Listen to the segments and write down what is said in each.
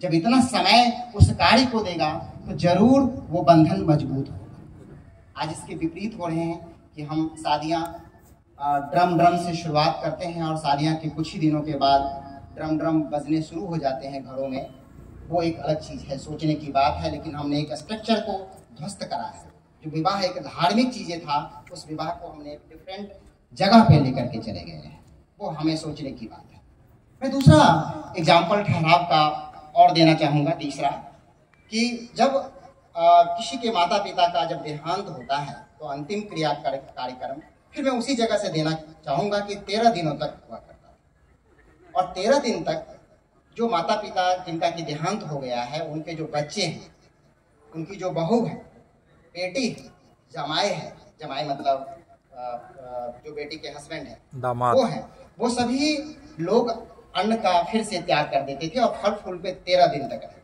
जब इतना समय उस कार्य को देगा तो जरूर वो बंधन मजबूत होगा। आज इसके विपरीत हो रहे हैं कि हम शादियां ड्रम से शुरुआत करते हैं और शादियां के कुछ ही दिनों के बाद ड्रम बजने शुरू हो जाते हैं घरों में। वो एक अलग चीज़ है, सोचने की बात है, लेकिन हमने एक स्ट्रक्चर को ध्वस्त करा है। जो विवाह एक धार्मिक चीज़ें था, उस विवाह को हमने एक डिफरेंट जगह पे लेकर के चले गए हैं। वो हमें सोचने की बात है। मैं दूसरा एग्जाम्पल ठहराव का और देना चाहूँगा, तीसरा, कि जब किसी के माता पिता का जब देहांत होता है तो अंतिम क्रिया कार्यक्रम फिर मैं उसी जगह से देना चाहूँगा कि 13 दिनों तक हुआ करता है। और 13 दिन तक जो माता पिता जिनका कि देहांत हो गया है, उनके जो बच्चे हैं, उनकी जो बहू है, बेटी है, जमाई है, जमाई मतलब जो बेटी के हस्बैंड है, दामाद, वो है, वो सभी लोग अन्न का फिर से त्याग कर देते थे और फल फूल पे 13 दिन तक रहते।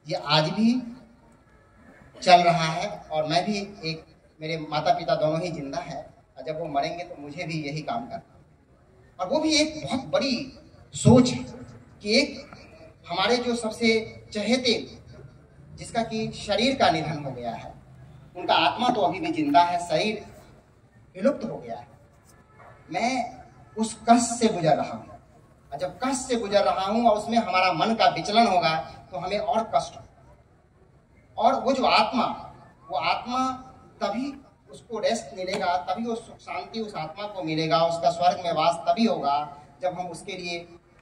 ये आज भी चल रहा है और मैं भी मेरे माता पिता दोनों ही जिंदा है और जब वो मरेंगे तो मुझे भी यही काम करना। और वो भी एक बहुत बड़ी सोच है कि एक हमारे जो सबसे चहेते, जिसका कि शरीर का निधन हो गया है, उनका आत्मा तो अभी भी जिंदा है, शरीर विलुप्त हो गया है। मैं उस कष्ट से गुजर रहा हूँ और जब कष्ट से गुजर रहा हूँ और उसमें हमारा मन का विचलन होगा तो हमें और कष्ट होगा। और वो जो आत्मा, वो आत्मा तभी उसको रेस्ट मिलेगा, तभी वो सुख शांति उस आत्मा को मिलेगा, उसका स्वर्ग में वास तभी होगा जब हम उसके लिए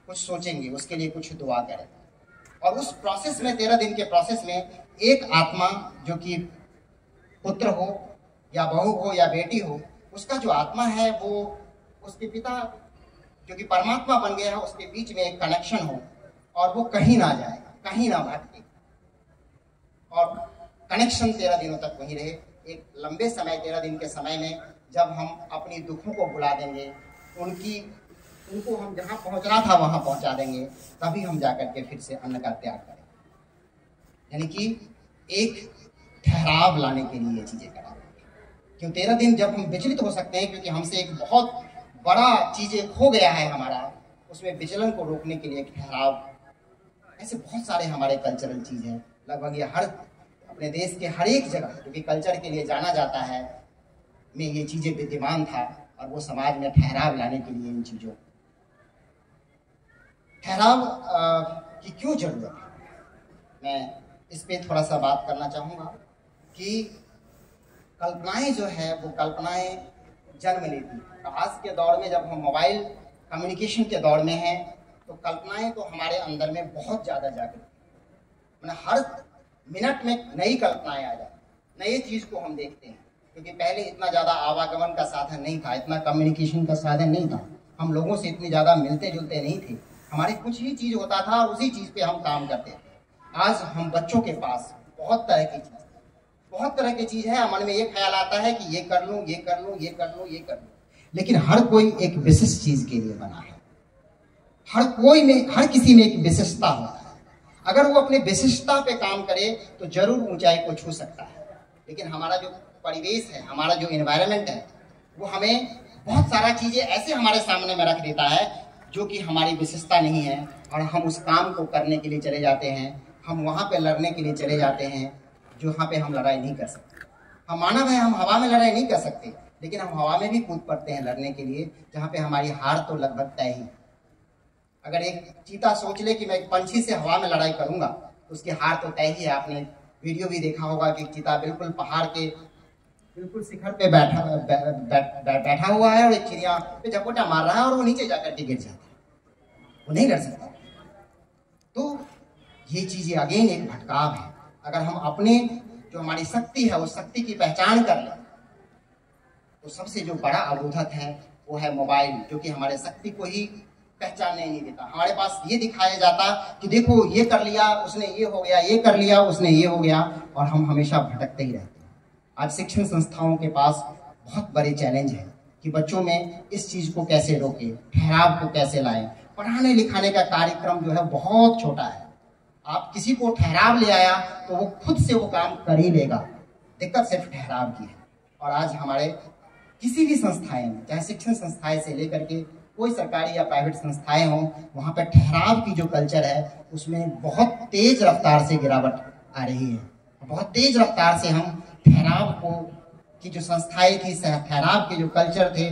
कुछ सोचेंगे, उसके लिए कुछ दुआ करेंगे। और उस प्रोसेस में, 13 दिन के प्रोसेस में, एक आत्मा जो कि पुत्र हो या बहू हो या बेटी हो, उसका जो आत्मा है वो उसके पिता जो कि परमात्मा बन गया है, उसके बीच में एक कनेक्शन हो और वो कहीं ना जाए, कहीं ना भटके और कनेक्शन 13 दिनों तक वहीं रहे। एक लंबे समय, 13 दिन के समय में जब हम अपनी दुखों को भुला देंगे, उनको हम जहाँ पहुँचना था वहाँ पहुँचा देंगे, तभी हम जाकर के फिर से अन्न का त्याग करेंगे। यानी कि एक ठहराव लाने के लिए ये चीज़ें कराएंगे। क्यों 13 दिन जब हम विचलित हो सकते हैं, क्योंकि हमसे एक बहुत बड़ा चीज़ें खो गया है हमारा, उसमें विचलन को रोकने के लिए एक ठहराव। ऐसे बहुत सारे हमारे कल्चरल चीज़ हैं, लगभग ये हर अपने देश के हर एक जगह जो कि कल्चर के लिए जाना जाता है में ये चीज़ें विद्यमान था। और वो समाज में ठहराव लाने के लिए इन चीज़ों, ठहराव की क्यों जरूरत है, मैं इस पे थोड़ा सा बात करना चाहूँगा कि कल्पनाएं जो है वो कल्पनाएं जन्म लेती हैं। आज के दौर में जब हम मोबाइल कम्युनिकेशन के दौर में हैं तो कल्पनाएं तो हमारे अंदर में बहुत ज़्यादा जागृत, मतलब हर मिनट में नई कल्पनाएं आ जाती, नई चीज़ को हम देखते हैं। क्योंकि पहले इतना ज़्यादा आवागमन का साधन नहीं था, इतना कम्युनिकेशन का साधन नहीं था, हम लोगों से इतने ज़्यादा मिलते जुलते नहीं थे, हमारे कुछ ही चीज़ होता था और उसी चीज़ पे हम काम करते थे। आज हम बच्चों के पास बहुत तरह की चीज़, बहुत तरह की चीज़ है। मन में ये ख्याल आता है कि ये कर लूँ, ये कर लूँ, ये कर लूँ, ये कर लूँ, लेकिन हर कोई एक विशिष्ट चीज़ के लिए बना है। हर किसी में एक विशिष्टता होता है। अगर वो अपने विशिष्टता पे काम करे तो जरूर ऊंचाई को छू सकता है। लेकिन हमारा जो परिवेश है, हमारा जो एनवायरनमेंट है, वो हमें बहुत सारा चीज़ें ऐसे हमारे सामने में रख देता है जो कि हमारी विशेषता नहीं है, और हम उस काम को करने के लिए चले जाते हैं, हम वहाँ पे लड़ने के लिए चले जाते हैं जहाँ पे हम लड़ाई नहीं कर सकते। हम मानव हैं, हम हवा में लड़ाई नहीं कर सकते, लेकिन हम हवा में भी कूद पड़ते हैं लड़ने के लिए, जहाँ पे हमारी हार तो लगभग तय ही। अगर एक चीता सोच ले कि मैं एक पंछी से हवा में लड़ाई करूँगा तो उसकी हार तो तय ही है। आपने वीडियो भी देखा होगा कि चीता बिल्कुल पहाड़ के बिल्कुल शिखर पे बैठा हुआ है और एक चिड़िया पे झपोटा मार रहा है और वो नीचे जाकर के गिर जाता है, वो नहीं लड़ सकता। तो ये चीज़ें अगेन एक भटकाव है। अगर हम अपने जो हमारी शक्ति है उस शक्ति की पहचान कर लें तो सबसे जो बड़ा अवरोधक है वो है मोबाइल, जो कि हमारे शक्ति को ही पहचानने नहीं देता। हमारे पास ये दिखाया जाता कि देखो ये कर लिया उसने, ये हो गया, ये कर लिया उसने, ये हो गया, और हम हमेशा भटकते ही रहते हैं। आज शिक्षण संस्थाओं के पास बहुत बड़े चैलेंज है कि बच्चों में इस चीज़ को कैसे रोके, ठहराव को कैसे लाएं। पढ़ाने लिखाने का कार्यक्रम जो है बहुत छोटा है। आप किसी को ठहराव ले आया तो वो खुद से वो काम कर ही लेगा, दिक्कत सिर्फ ठहराव की है। और आज हमारे किसी भी संस्थाएं में, चाहे शिक्षण संस्थाएं से लेकर के कोई सरकारी या प्राइवेट संस्थाएं हों, वहाँ पर ठहराव की जो कल्चर है उसमें बहुत तेज रफ्तार से गिरावट आ रही है। बहुत तेज रफ्तार से हम ठहराव को की जो संस्थाएं थी, ठहराव के जो कल्चर थे,